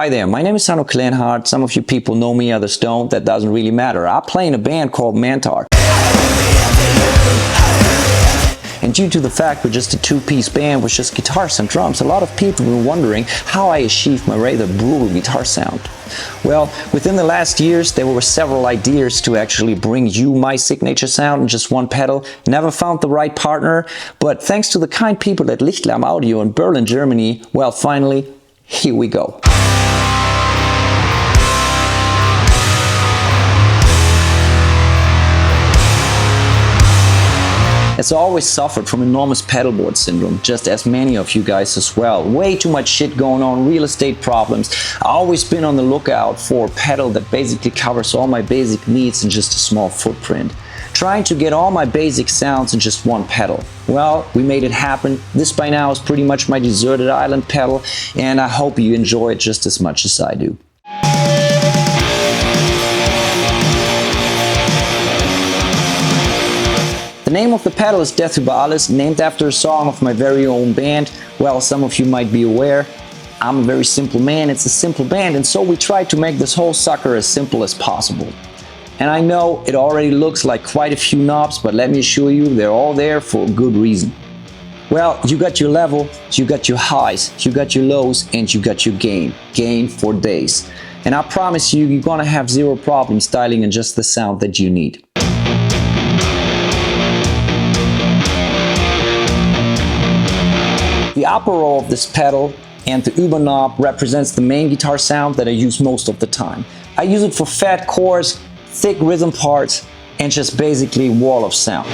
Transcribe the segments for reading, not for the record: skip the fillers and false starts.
Hi there, my name is Hanno. Some of you people know me, others don't. That doesn't really matter. I play in a band called Mantar. And due to the fact we're just a two-piece band with just guitars and drums, a lot of people were wondering how I achieved my rather brutal guitar sound. Well, within the last years there were several ideas to actually bring you my signature sound in just one pedal. Never found the right partner, but thanks to the kind people at Lichtlaerm Audio in Berlin, Germany, well, finally, here we go. As I always suffered from enormous pedalboard syndrome, just as many of you guys as well. Way too much shit going on, real estate problems. I've always been on the lookout for a pedal that basically covers all my basic needs in just a small footprint. Trying to get all my basic sounds in just one pedal. Well, we made it happen. This by now is pretty much my deserted island pedal, and I hope you enjoy it just as much as I do. The name of the pedal is Über Alles, named after a song of my very own band. Well, some of you might be aware, I'm a very simple man, it's a simple band, and so we tried to make this whole sucker as simple as possible. And I know it already looks like quite a few knobs, but let me assure you, they're all there for a good reason. Well, you got your level, you got your highs, you got your lows, and you got your gain. Gain for days. And I promise you, you're gonna have zero problem styling in just the sound that you need. The upper row of this pedal and the Über knob represents the main guitar sound that I use most of the time. I use it for fat chords, thick rhythm parts, and just basically wall of sound.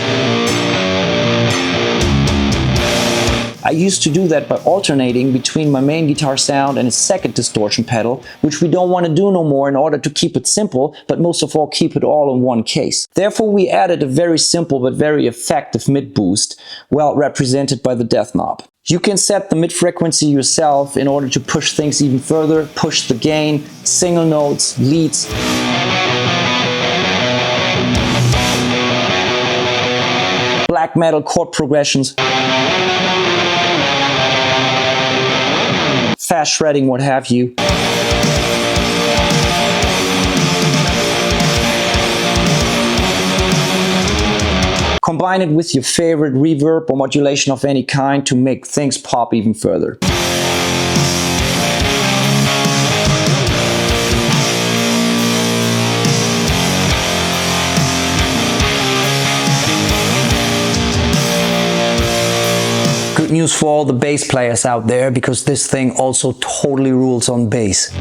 I used to do that by alternating between my main guitar sound and a second distortion pedal, which we don't want to do no more in order to keep it simple, but most of all keep it all in one case. Therefore we added a very simple but very effective mid boost, well represented by the death knob. You can set the mid frequency yourself in order to push things even further, push the gain, single notes, leads. Black metal chord progressions. Fast shredding, what have you. Combine it with your favorite reverb or modulation of any kind to make things pop even further. Good news for all the bass players out there, because this thing also totally rules on bass.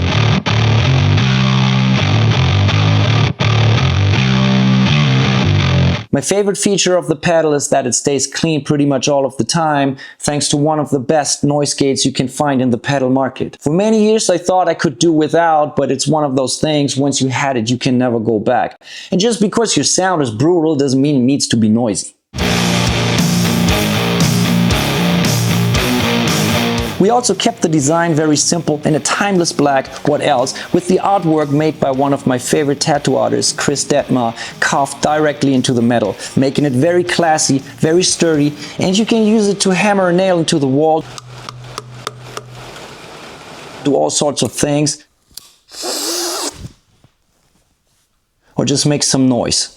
My favorite feature of the pedal is that it stays clean pretty much all of the time, thanks to one of the best noise gates you can find in the pedal market. For many years I thought I could do without, but it's one of those things, once you had it you can never go back. And just because your sound is brutal doesn't mean it needs to be noisy. We also kept the design very simple in a timeless black, what else, with the artwork made by one of my favorite tattoo artists, carved directly into the metal, making it very classy, very sturdy, and you can use it to hammer a nail into the wall, do all sorts of things, or just make some noise.